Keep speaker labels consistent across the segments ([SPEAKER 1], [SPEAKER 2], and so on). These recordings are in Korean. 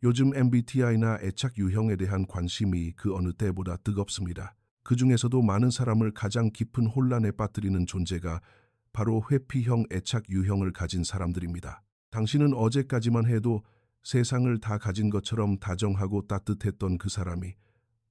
[SPEAKER 1] 요즘 MBTI나 애착 유형에 대한 관심이 그 어느 때보다 뜨겁습니다. 그 중에서도 많은 사람을 가장 깊은 혼란에 빠뜨리는 존재가 바로 회피형 애착 유형을 가진 사람들입니다. 당신은 어제까지만 해도 세상을 다 가진 것처럼 다정하고 따뜻했던 그 사람이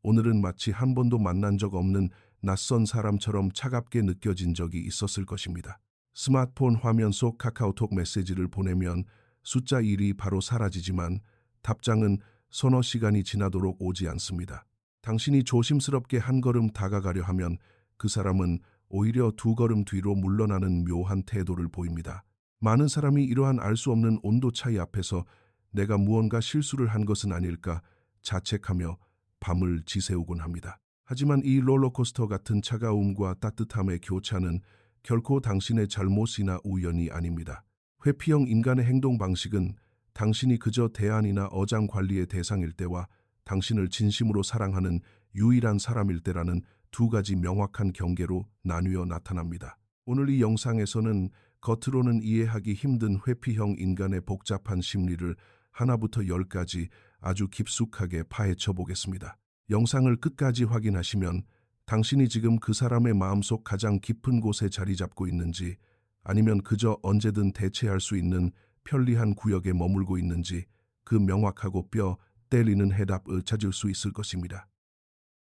[SPEAKER 1] 오늘은 마치 한 번도 만난 적 없는 낯선 사람처럼 차갑게 느껴진 적이 있었을 것입니다. 스마트폰 화면 속 카카오톡 메시지를 보내면 숫자 1이 바로 사라지지만 답장은 서너 시간이 지나도록 오지 않습니다. 당신이 조심스럽게 한 걸음 다가가려 하면 그 사람은 오히려 두 걸음 뒤로 물러나는 묘한 태도를 보입니다. 많은 사람이 이러한 알 수 없는 온도 차이 앞에서 내가 무언가 실수를 한 것은 아닐까 자책하며 밤을 지새우곤 합니다. 하지만 이 롤러코스터 같은 차가움과 따뜻함의 교차는 결코 당신의 잘못이나 우연이 아닙니다. 회피형 인간의 행동 방식은 당신이 그저 대안이나 어장 관리의 대상일 때와 당신을 진심으로 사랑하는 유일한 사람일 때라는 두 가지 명확한 경계로 나뉘어 나타납니다. 오늘 이 영상에서는 겉으로는 이해하기 힘든 회피형 인간의 복잡한 심리를 하나부터 열까지 아주 깊숙하게 파헤쳐 보겠습니다. 영상을 끝까지 확인하시면 당신이 지금 그 사람의 마음속 가장 깊은 곳에 자리 잡고 있는지 아니면 그저 언제든 대체할 수 있는 편리한 구역에 머물고 있는지 그 명확하고 뼈 때리는 해답을 찾을 수 있을 것입니다.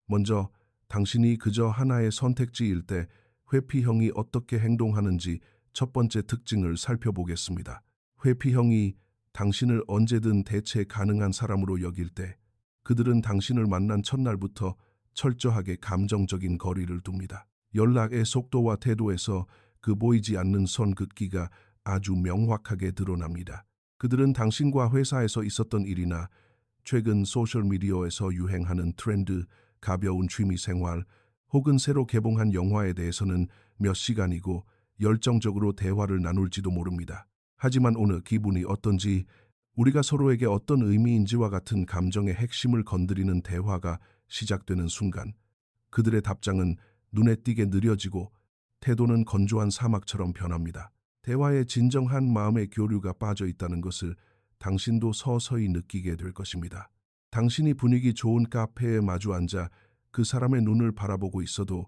[SPEAKER 1] 먼저 당신이 그저 하나의 선택지일 때 회피형이 어떻게 행동하는지 첫 번째 특징을 살펴보겠습니다. 회피형이 당신을 언제든 대체 가능한 사람으로 여길 때 그들은 당신을 만난 첫날부터 철저하게 감정적인 거리를 둡니다. 연락의 속도와 태도에서 그 보이지 않는 선 긋기가 아주 명확하게 드러납니다. 그들은 당신과 회사에서 있었던 일이나 최근 소셜미디어에서 유행하는 트렌드, 가벼운 취미생활, 혹은 새로 개봉한 영화에 대해서는 몇 시간이고 열정적으로 대화를 나눌지도 모릅니다. 하지만 오늘 기분이 어떤지, 우리가 서로에게 어떤 의미인지와 같은 감정의 핵심을 건드리는 대화가 시작되는 순간 그들의 답장은 눈에 띄게 느려지고 태도는 건조한 사막처럼 변합니다. 대화에 진정한 마음의 교류가 빠져 있다는 것을 당신도 서서히 느끼게 될 것입니다. 당신이 분위기 좋은 카페에 마주 앉아 그 사람의 눈을 바라보고 있어도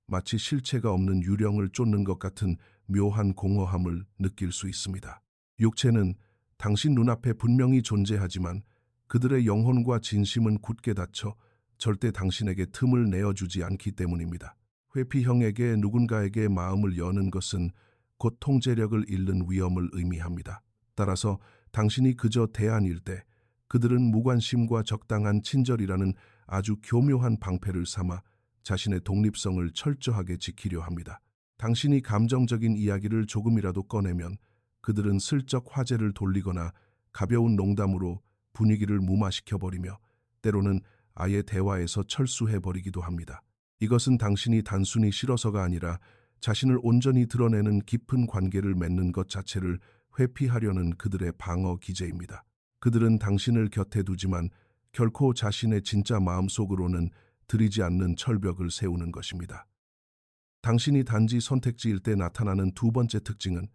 [SPEAKER 1] 마치 실체가 없는 유령을 쫓는 것 같은 묘한 공허함을 느낄 수 있습니다. 육체는 당신 눈앞에 분명히 존재하지만 그들의 영혼과 진심은 굳게 닫혀 절대 당신에게 틈을 내어주지 않기 때문입니다. 회피형에게 누군가에게 마음을 여는 것은 곧 통제력을 잃는 위험을 의미합니다. 따라서 당신이 그저 대안일 때 그들은 무관심과 적당한 친절이라는 아주 교묘한 방패를 삼아 자신의 독립성을 철저하게 지키려 합니다. 당신이 감정적인 이야기를 조금이라도 꺼내면 그들은 슬쩍 화제를 돌리거나 가벼운 농담으로 분위기를 무마시켜버리며 때로는 아예 대화에서 철수해버리기도 합니다. 이것은 당신이 단순히 싫어서가 아니라 자신을 온전히 드러내는 깊은 관계를 맺는 것 자체를 회피하려는 그들의 방어 기제입니다. 그들은 당신을 곁에 두지만 결코 자신의 진짜 마음속으로는 들이지 않는 철벽을 세우는 것입니다. 당신이 단지 선택지일 때 나타나는 두 번째 특징은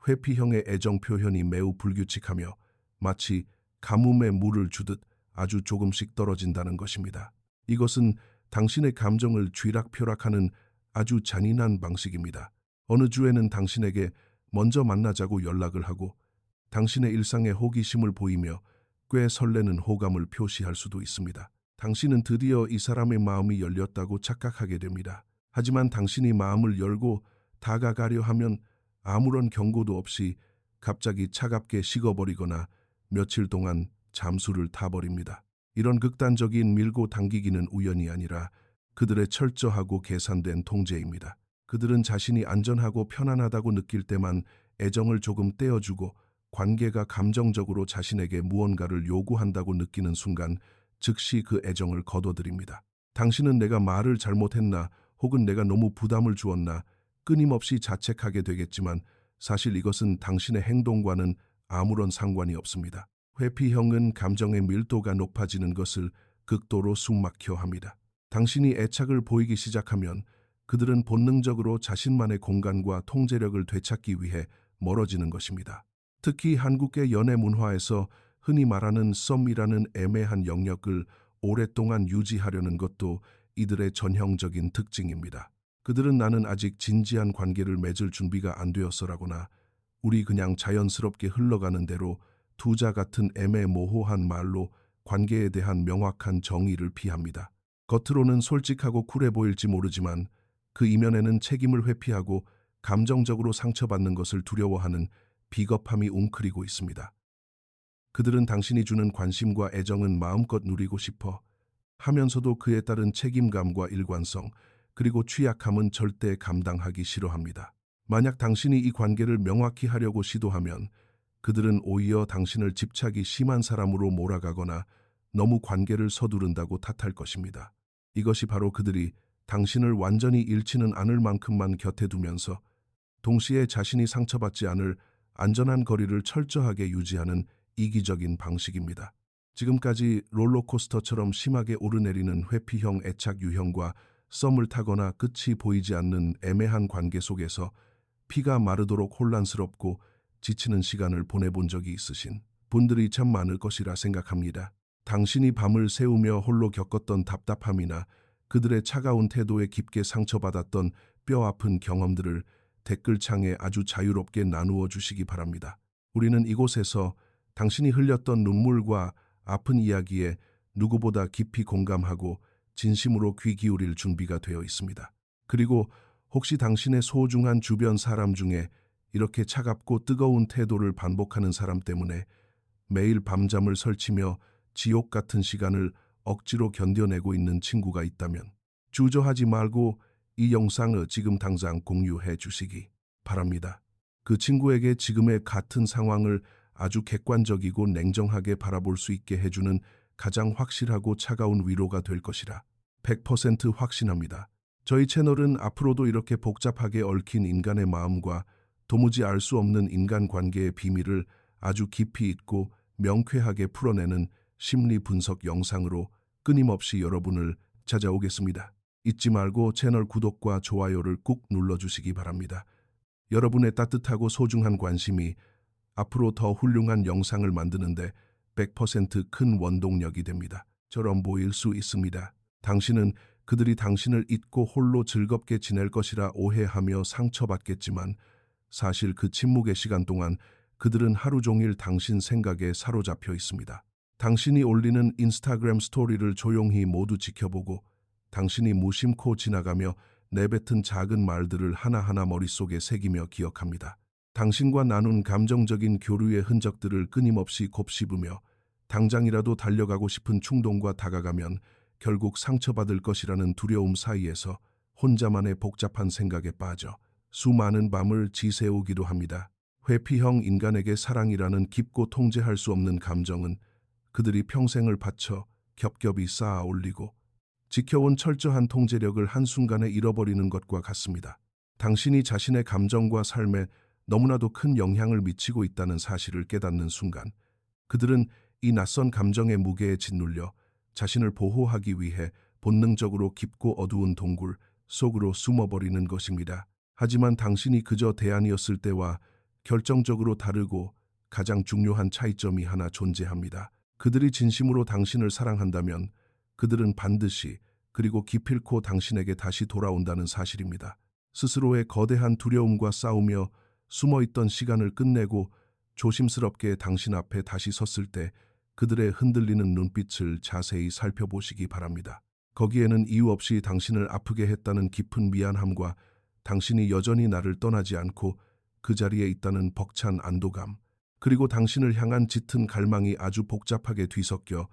[SPEAKER 1] 회피형의 애정 표현이 매우 불규칙하며 마치 가뭄에 물을 주듯 아주 조금씩 떨어진다는 것입니다. 이것은 당신의 감정을 쥐락펴락하는 아주 잔인한 방식입니다. 어느 주에는 당신에게 먼저 만나자고 연락을 하고 당신의 일상에 호기심을 보이며 꽤 설레는 호감을 표시할 수도 있습니다. 당신은 드디어 이 사람의 마음이 열렸다고 착각하게 됩니다. 하지만 당신이 마음을 열고 다가가려 하면 아무런 경고도 없이 갑자기 차갑게 식어버리거나 며칠 동안 잠수를 타버립니다. 이런 극단적인 밀고 당기기는 우연이 아니라 그들의 철저하고 계산된 통제입니다. 그들은 자신이 안전하고 편안하다고 느낄 때만 애정을 조금 떼어주고 관계가 감정적으로 자신에게 무언가를 요구한다고 느끼는 순간 즉시 그 애정을 거둬들입니다. 당신은 내가 말을 잘못했나 혹은 내가 너무 부담을 주었나 끊임없이 자책하게 되겠지만 사실 이것은 당신의 행동과는 아무런 상관이 없습니다. 회피형은 감정의 밀도가 높아지는 것을 극도로 숨막혀 합니다. 당신이 애착을 보이기 시작하면 그들은 본능적으로 자신만의 공간과 통제력을 되찾기 위해 멀어지는 것입니다. 특히 한국의 연애 문화에서 흔히 말하는 썸이라는 애매한 영역을 오랫동안 유지하려는 것도 이들의 전형적인 특징입니다. 그들은 나는 아직 진지한 관계를 맺을 준비가 안 되었어라거나 우리 그냥 자연스럽게 흘러가는 대로 투자 같은 애매모호한 말로 관계에 대한 명확한 정의를 피합니다. 겉으로는 솔직하고 쿨해 보일지 모르지만 그 이면에는 책임을 회피하고 감정적으로 상처받는 것을 두려워하는 비겁함이 웅크리고 있습니다. 그들은 당신이 주는 관심과 애정은 마음껏 누리고 싶어 하면서도 그에 따른 책임감과 일관성, 그리고 취약함은 절대 감당하기 싫어합니다. 만약 당신이 이 관계를 명확히 하려고 시도하면 그들은 오히려 당신을 집착이 심한 사람으로 몰아가거나 너무 관계를 서두른다고 탓할 것입니다. 이것이 바로 그들이 당신을 완전히 잃지는 않을 만큼만 곁에 두면서 동시에 자신이 상처받지 않을 안전한 거리를 철저하게 유지하는 이기적인 방식입니다. 지금까지 롤러코스터처럼 심하게 오르내리는 회피형 애착 유형과 썸을 타거나 끝이 보이지 않는 애매한 관계 속에서 피가 마르도록 혼란스럽고 지치는 시간을 보내본 적이 있으신 분들이 참 많을 것이라 생각합니다. 당신이 밤을 새우며 홀로 겪었던 답답함이나 그들의 차가운 태도에 깊게 상처받았던 뼈아픈 경험들을 댓글창에 아주 자유롭게 나누어 주시기 바랍니다. 우리는 이곳에서 당신이 흘렸던 눈물과 아픈 이야기에 누구보다 깊이 공감하고 진심으로 귀 기울일 준비가 되어 있습니다. 그리고 혹시 당신의 소중한 주변 사람 중에 이렇게 차갑고 뜨거운 태도를 반복하는 사람 때문에 매일 밤잠을 설치며 지옥 같은 시간을 억지로 견뎌내고 있는 친구가 있다면 주저하지 말고 이 영상을 지금 당장 공유해 주시기 바랍니다. 그 친구에게 지금의 같은 상황을 아주 객관적이고 냉정하게 바라볼 수 있게 해주는 가장 확실하고 차가운 위로가 될 것이라 100% 확신합니다. 저희 채널은 앞으로도 이렇게 복잡하게 얽힌 인간의 마음과 도무지 알 수 없는 인간관계의 비밀을 아주 깊이 있고 명쾌하게 풀어내는 심리 분석 영상으로 끊임없이 여러분을 찾아오겠습니다. 잊지 말고 채널 구독과 좋아요를 꾹 눌러주시기 바랍니다. 여러분의 따뜻하고 소중한 관심이 앞으로 더 훌륭한 영상을 만드는데 100% 원동력이 됩니다. 처럼 보일 수 있습니다. 당신은 그들이 당신을 잊고 홀로 즐겁게 지낼 것이라 오해하며 상처받겠지만 사실 그 침묵의 시간 동안 그들은 하루 종일 당신 생각에 사로잡혀 있습니다. 당신이 올리는 인스타그램 스토리를 조용히 모두 지켜보고 당신이 무심코 지나가며 내뱉은 작은 말들을 하나하나 머릿속에 새기며 기억합니다. 당신과 나눈 감정적인 교류의 흔적들을 끊임없이 곱씹으며 당장이라도 달려가고 싶은 충동과 다가가면 결국 상처받을 것이라는 두려움 사이에서 혼자만의 복잡한 생각에 빠져 수많은 밤을 지새우기도 합니다. 회피형 인간에게 사랑이라는 깊고 통제할 수 없는 감정은 그들이 평생을 바쳐 겹겹이 쌓아 올리고 지켜온 철저한 통제력을 한순간에 잃어버리는 것과 같습니다. 당신이 자신의 감정과 삶에 너무나도 큰 영향을 미치고 있다는 사실을 깨닫는 순간 그들은 이 낯선 감정의 무게에 짓눌려 자신을 보호하기 위해 본능적으로 깊고 어두운 동굴 속으로 숨어버리는 것입니다. 하지만 당신이 그저 대안이었을 때와 결정적으로 다르고 가장 중요한 차이점이 하나 존재합니다. 그들이 진심으로 당신을 사랑한다면 그들은 반드시 그리고 기필코 당신에게 다시 돌아온다는 사실입니다. 스스로의 거대한 두려움과 싸우며 숨어있던 시간을 끝내고 조심스럽게 당신 앞에 다시 섰을 때 그들의 흔들리는 눈빛을 자세히 살펴보시기 바랍니다. 거기에는 이유 없이 당신을 아프게 했다는 깊은 미안함과 당신이 여전히 나를 떠나지 않고 그 자리에 있다는 벅찬 안도감, 그리고 당신을 향한 짙은 갈망이 아주 복잡하게 뒤섞여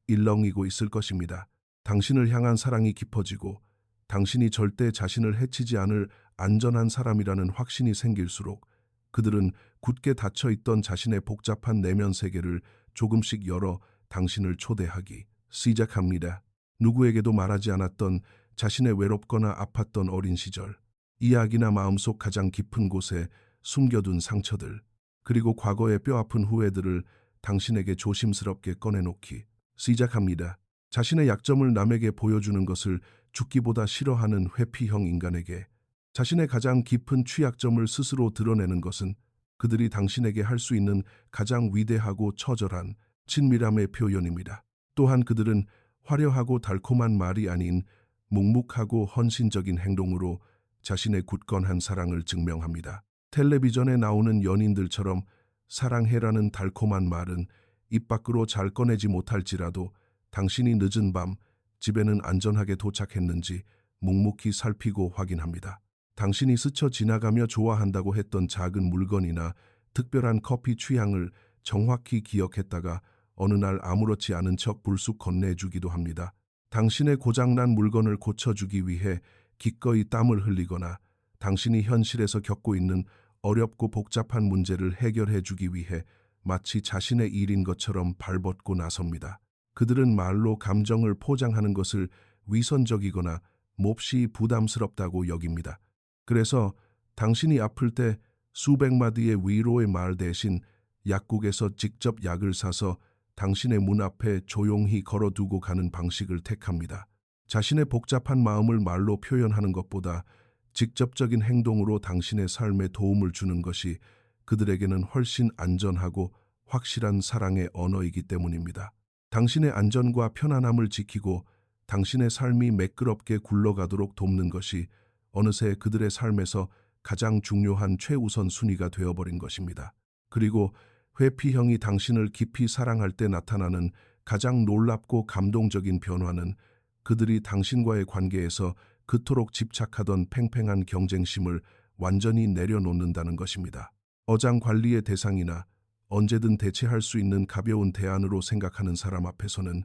[SPEAKER 1] 일렁이고 있을 것입니다. 당신을 향한 사랑이 깊어지고 당신이 절대 자신을 해치지 않을 안전한 사람이라는 확신이 생길수록 그들은 굳게 닫혀있던 자신의 복잡한 내면 세계를 조금씩 열어 당신을 초대하기 시작합니다. 누구에게도 말하지 않았던 자신의 외롭거나 아팠던 어린 시절, 이야기나 마음속 가장 깊은 곳에 숨겨둔 상처들, 그리고 과거의 뼈아픈 후회들을 당신에게 조심스럽게 꺼내놓기 시작합니다. 자신의 약점을 남에게 보여주는 것을 죽기보다 싫어하는 회피형 인간에게 자신의 가장 깊은 취약점을 스스로 드러내는 것은 그들이 당신에게 할 수 있는 가장 위대하고 처절한 친밀함의 표현입니다. 또한 그들은 화려하고 달콤한 말이 아닌 묵묵하고 헌신적인 행동으로 자신의 굳건한 사랑을 증명합니다. 텔레비전에 나오는 연인들처럼 사랑해라는 달콤한 말은 입 밖으로 잘 꺼내지 못할지라도 당신이 늦은 밤 집에는 안전하게 도착했는지 묵묵히 살피고 확인합니다. 당신이 스쳐 지나가며 좋아한다고 했던 작은 물건이나 특별한 커피 취향을 정확히 기억했다가 어느 날 아무렇지 않은 척 불쑥 건네주기도 합니다. 당신의 고장난 물건을 고쳐주기 위해 기꺼이 땀을 흘리거나 당신이 현실에서 겪고 있는 어렵고 복잡한 문제를 해결해 주기 위해 마치 자신의 일인 것처럼 발벗고 나섭니다. 그들은 말로 감정을 포장하는 것을 위선적이거나 몹시 부담스럽다고 여깁니다. 그래서 당신이 아플 때 수백 마디의 위로의 말 대신 약국에서 직접 약을 사서 당신의 문 앞에 조용히 걸어두고 가는 방식을 택합니다. 자신의 복잡한 마음을 말로 표현하는 것보다 직접적인 행동으로 당신의 삶에 도움을 주는 것이 그들에게는 훨씬 안전하고 확실한 사랑의 언어이기 때문입니다. 당신의 안전과 편안함을 지키고 당신의 삶이 매끄럽게 굴러가도록 돕는 것이 어느새 그들의 삶에서 가장 중요한 최우선 순위가 되어버린 것입니다. 그리고 회피형이 당신을 깊이 사랑할 때 나타나는 가장 놀랍고 감동적인 변화는 그들이 당신과의 관계에서 그토록 집착하던 팽팽한 경쟁심을 완전히 내려놓는다는 것입니다. 어장 관리의 대상이나 언제든 대체할 수 있는 가벼운 대안으로 생각하는 사람 앞에서는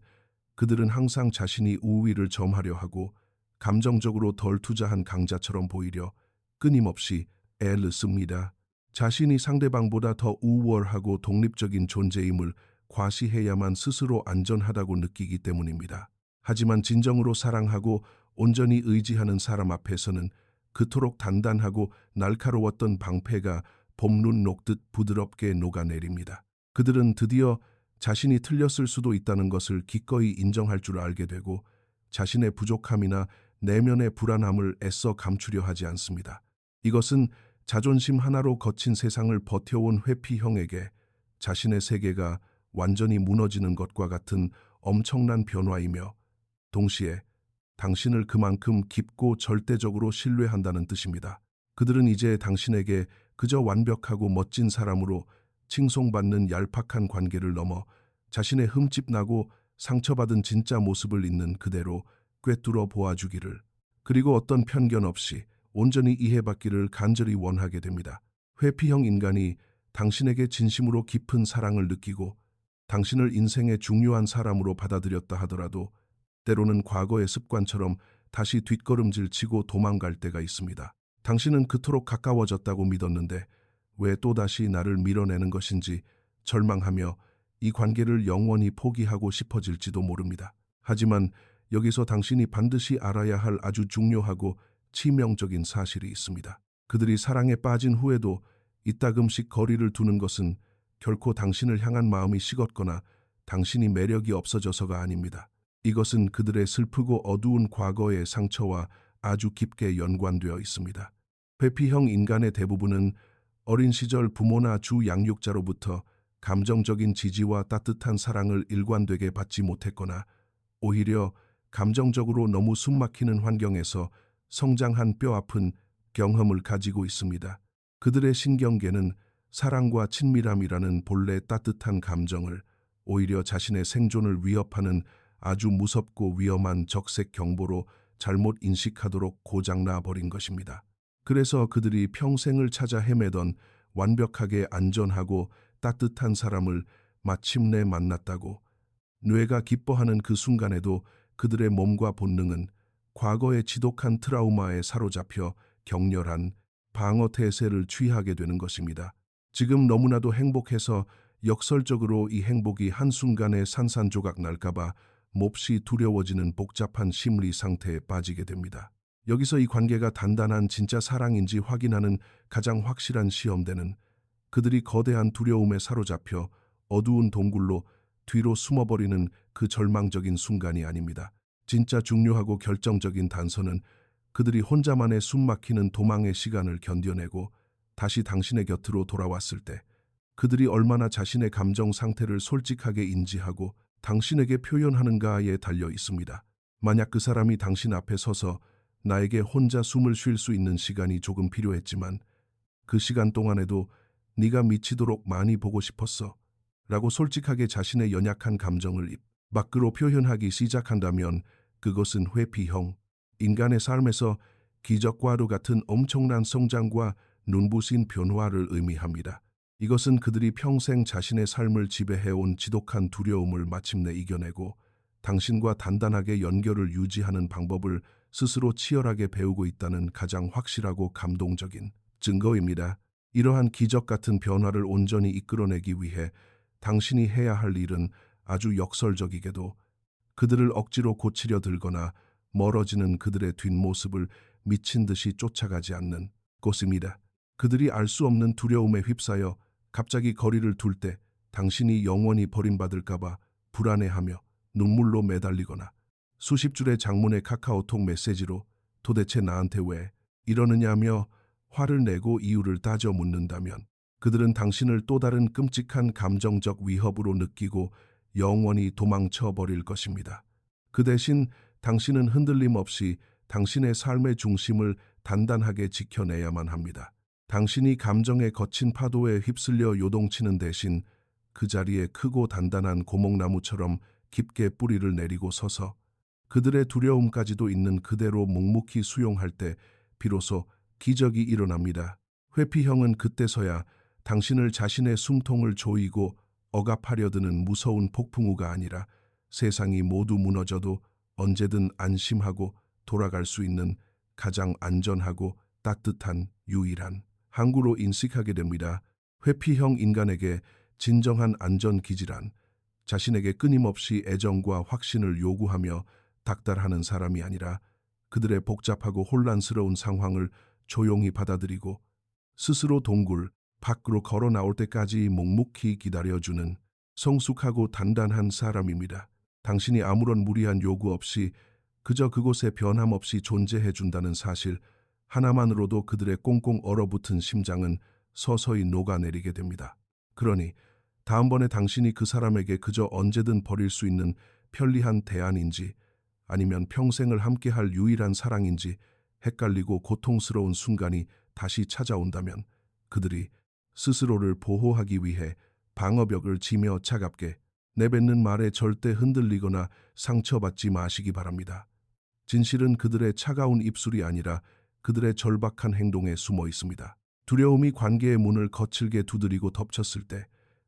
[SPEAKER 1] 그들은 항상 자신이 우위를 점하려 하고 감정적으로 덜 투자한 강자처럼 보이려 끊임없이 애를 씁니다. 자신이 상대방보다 더 우월하고 독립적인 존재임을 과시해야만 스스로 안전하다고 느끼기 때문입니다. 하지만 진정으로 사랑하고 온전히 의지하는 사람 앞에서는 그토록 단단하고 날카로웠던 방패가 봄눈 녹듯 부드럽게 녹아내립니다. 그들은 드디어 자신이 틀렸을 수도 있다는 것을 기꺼이 인정할 줄 알게 되고 자신의 부족함이나 내면의 불안함을 애써 감추려 하지 않습니다. 이것은 자존심 하나로 거친 세상을 버텨온 회피형에게 자신의 세계가 완전히 무너지는 것과 같은 엄청난 변화이며 동시에 당신을 그만큼 깊고 절대적으로 신뢰한다는 뜻입니다. 그들은 이제 당신에게 그저 완벽하고 멋진 사람으로 칭송받는 얄팍한 관계를 넘어 자신의 흠집나고 상처받은 진짜 모습을 있는 그대로 꿰뚫어 보아주기를, 그리고 어떤 편견 없이 온전히 이해받기를 간절히 원하게 됩니다. 회피형 인간이 당신에게 진심으로 깊은 사랑을 느끼고 당신을 인생의 중요한 사람으로 받아들였다 하더라도 때로는 과거의 습관처럼 다시 뒷걸음질 치고 도망갈 때가 있습니다. 당신은 그토록 가까워졌다고 믿었는데 왜 또다시 나를 밀어내는 것인지 절망하며 이 관계를 영원히 포기하고 싶어질지도 모릅니다. 하지만 여기서 당신이 반드시 알아야 할 아주 중요하고 치명적인 사실이 있습니다. 그들이 사랑에 빠진 후에도 이따금씩 거리를 두는 것은 결코 당신을 향한 마음이 식었거나 당신이 매력이 없어져서가 아닙니다. 이것은 그들의 슬프고 어두운 과거의 상처와 아주 깊게 연관되어 있습니다. 회피형 인간의 대부분은 어린 시절 부모나 주 양육자로부터 감정적인 지지와 따뜻한 사랑을 일관되게 받지 못했거나 오히려 감정적으로 너무 숨막히는 환경에서 성장한 뼈아픈 경험을 가지고 있습니다. 그들의 신경계는 사랑과 친밀함이라는 본래 따뜻한 감정을 오히려 자신의 생존을 위협하는 아주 무섭고 위험한 적색 경보로 잘못 인식하도록 고장나 버린 것입니다. 그래서 그들이 평생을 찾아 헤매던 완벽하게 안전하고 따뜻한 사람을 마침내 만났다고 뇌가 기뻐하는 그 순간에도 그들의 몸과 본능은 과거의 지독한 트라우마에 사로잡혀 격렬한 방어 태세를 취하게 되는 것입니다. 지금 너무나도 행복해서 역설적으로 이 행복이 한순간에 산산조각 날까봐 몹시 두려워지는 복잡한 심리 상태에 빠지게 됩니다. 여기서 이 관계가 단단한 진짜 사랑인지 확인하는 가장 확실한 시험대는 그들이 거대한 두려움에 사로잡혀 어두운 동굴로 뒤로 숨어버리는 그 절망적인 순간이 아닙니다. 진짜 중요하고 결정적인 단서는 그들이 혼자만의 숨막히는 도망의 시간을 견뎌내고 다시 당신의 곁으로 돌아왔을 때 그들이 얼마나 자신의 감정 상태를 솔직하게 인지하고 당신에게 표현하는가에 달려 있습니다. 만약 그 사람이 당신 앞에 서서 나에게 혼자 숨을 쉴 수 있는 시간이 조금 필요했지만 그 시간 동안에도 네가 미치도록 많이 보고 싶었어 라고 솔직하게 자신의 연약한 감정을 입 밖으로 표현하기 시작한다면 그것은 회피형, 인간의 삶에서 기적과도 같은 엄청난 성장과 눈부신 변화를 의미합니다. 이것은 그들이 평생 자신의 삶을 지배해온 지독한 두려움을 마침내 이겨내고 당신과 단단하게 연결을 유지하는 방법을 스스로 치열하게 배우고 있다는 가장 확실하고 감동적인 증거입니다. 이러한 기적 같은 변화를 온전히 이끌어내기 위해 당신이 해야 할 일은 아주 역설적이게도 그들을 억지로 고치려 들거나 멀어지는 그들의 뒷모습을 미친 듯이 쫓아가지 않는 것입니다. 그들이 알 수 없는 두려움에 휩싸여 갑자기 거리를 둘 때 당신이 영원히 버림받을까봐 불안해하며 눈물로 매달리거나 수십 줄의 장문의 카카오톡 메시지로 도대체 나한테 왜 이러느냐며 화를 내고 이유를 따져 묻는다면 그들은 당신을 또 다른 끔찍한 감정적 위협으로 느끼고 영원히 도망쳐 버릴 것입니다. 그 대신 당신은 흔들림 없이 당신의 삶의 중심을 단단하게 지켜내야만 합니다. 당신이 감정의 거친 파도에 휩쓸려 요동치는 대신 그 자리에 크고 단단한 고목나무처럼 깊게 뿌리를 내리고 서서 그들의 두려움까지도 있는 그대로 묵묵히 수용할 때 비로소 기적이 일어납니다. 회피형은 그때서야 당신을 자신의 숨통을 조이고 억압하려 드는 무서운 폭풍우가 아니라 세상이 모두 무너져도 언제든 안심하고 돌아갈 수 있는 가장 안전하고 따뜻한 유일한 항구로 인식하게 됩니다. 회피형 인간에게 진정한 안전기지란 자신에게 끊임없이 애정과 확신을 요구하며 닥달하는 사람이 아니라 그들의 복잡하고 혼란스러운 상황을 조용히 받아들이고 스스로 동굴 밖으로 걸어 나올 때까지 묵묵히 기다려주는 성숙하고 단단한 사람입니다. 당신이 아무런 무리한 요구 없이 그저 그곳에 변함없이 존재해 준다는 사실 하나만으로도 그들의 꽁꽁 얼어붙은 심장은 서서히 녹아내리게 됩니다. 그러니 다음번에 당신이 그 사람에게 그저 언제든 버릴 수 있는 편리한 대안인지 아니면 평생을 함께할 유일한 사랑인지 헷갈리고 고통스러운 순간이 다시 찾아온다면 그들이 스스로를 보호하기 위해 방어벽을 치며 차갑게 내뱉는 말에 절대 흔들리거나 상처받지 마시기 바랍니다. 진실은 그들의 차가운 입술이 아니라 그들의 절박한 행동에 숨어 있습니다. 두려움이 관계의 문을 거칠게 두드리고 덮쳤을 때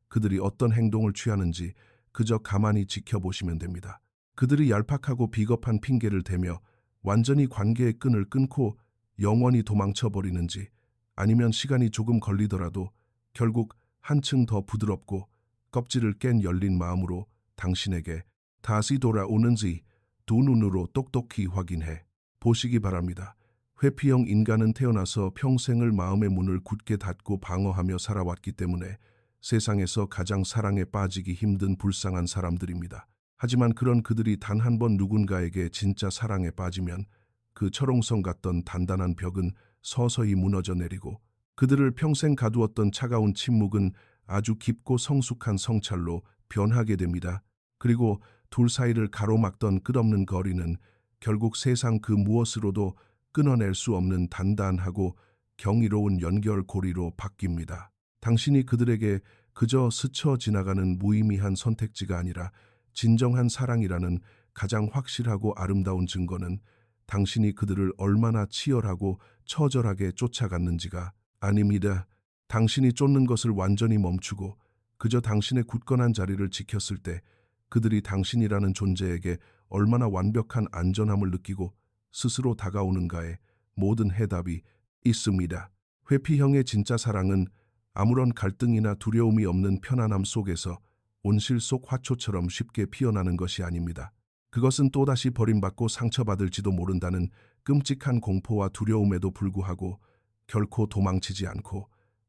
[SPEAKER 1] 그들이 어떤 행동을 취하는지 그저 가만히 지켜보시면 됩니다. 그들이 얄팍하고 비겁한 핑계를 대며 완전히 관계의 끈을 끊고 영원히 도망쳐 버리는지 아니면 시간이 조금 걸리더라도 결국 한층 더 부드럽고 껍질을 깬 열린 마음으로 당신에게 다시 돌아오는지 두 눈으로 똑똑히 확인해 보시기 바랍니다. 회피형 인간은 태어나서 평생을 마음의 문을 굳게 닫고 방어하며 살아왔기 때문에 세상에서 가장 사랑에 빠지기 힘든 불쌍한 사람들입니다. 하지만 그런 그들이 단 한 번 누군가에게 진짜 사랑에 빠지면 그 철옹성 같던 단단한 벽은 서서히 무너져 내리고 그들을 평생 가두었던 차가운 침묵은 아주 깊고 성숙한 성찰로 변하게 됩니다. 그리고 둘 사이를 가로막던 끝없는 거리는 결국 세상 그 무엇으로도 끊어낼 수 없는 단단하고 경이로운 연결고리로 바뀝니다. 당신이 그들에게 그저 스쳐 지나가는 무의미한 선택지가 아니라 진정한 사랑이라는 가장 확실하고 아름다운 증거는 당신이 그들을 얼마나 치열하고 처절하게 쫓아갔는지가 아닙니다. 당신이 쫓는 것을 완전히 멈추고 그저 당신의 굳건한 자리를 지켰을 때 그들이 당신이라는 존재에게 얼마나 완벽한 안전함을 느끼고 스스로 다가오는가에 모든 해답이 있습니다. 회피형의 진짜 사랑은 아무런 갈등이나 두려움이 없는 편안함 속에서 온실 속 화초처럼 쉽게 피어나는 것이 아닙니다. 그것은 또다시 버림받고 상처받을지도 모른다는 끔찍한 공포와 두려움에도 불구하고 결코 도망치지 않고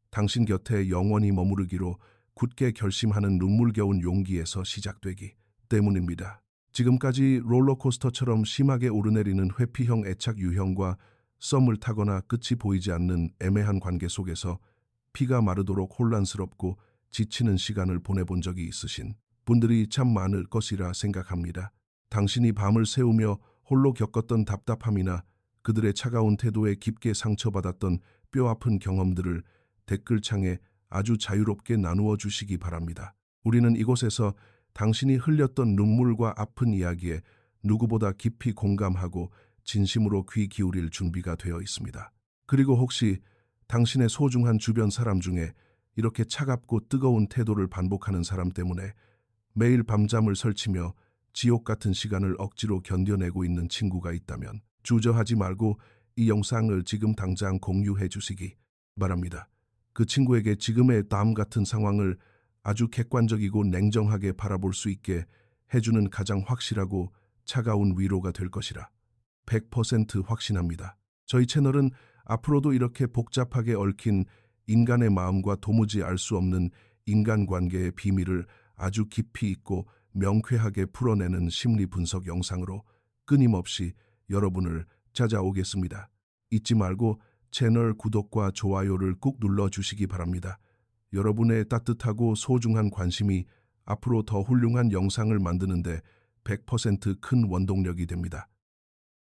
[SPEAKER 1] 당신 곁에 영원히 머무르기로 굳게 결심하는 눈물겨운 용기에서 시작되기 때문입니다. 지금까지 롤러코스터처럼 심하게 오르내리는 회피형 애착 유형과 썸을 타거나 끝이 보이지 않는 애매한 관계 속에서 피가 마르도록 혼란스럽고 지치는 시간을 보내본 적이 있으신 분들이 참 많을 것이라 생각합니다. 당신이 밤을 새우며 홀로 겪었던 답답함이나 그들의 차가운 태도에 깊게 상처받았던 뼈아픈 경험들을 댓글창에 아주 자유롭게 나누어 주시기 바랍니다. 우리는 이곳에서 당신이 흘렸던 눈물과 아픈 이야기에 누구보다 깊이 공감하고 진심으로 귀 기울일 준비가 되어 있습니다. 그리고 혹시 당신의 소중한 주변 사람 중에 이렇게 차갑고 뜨거운 태도를 반복하는 사람 때문에 매일 밤잠을 설치며 지옥 같은 시간을 억지로 견뎌내고 있는 친구가 있다면 주저하지 말고 이 영상을 지금 당장 공유해 주시기 바랍니다. 그 친구에게 지금의 다음 같은 상황을 아주 객관적이고 냉정하게 바라볼 수 있게 해주는 가장 확실하고 차가운 위로가 될 것이라 100% 확신합니다. 저희 채널은 앞으로도 이렇게 복잡하게 얽힌 인간의 마음과 도무지 알 수 없는 인간관계의 비밀을 아주 깊이 있고 명쾌하게 풀어내는 심리 분석 영상으로 끊임없이 여러분을 찾아오겠습니다. 잊지 말고 채널 구독과 좋아요를 꾹 눌러주시기 바랍니다. 여러분의 따뜻하고 소중한 관심이 앞으로 더 훌륭한 영상을 만드는데 100% 큰 원동력이 됩니다.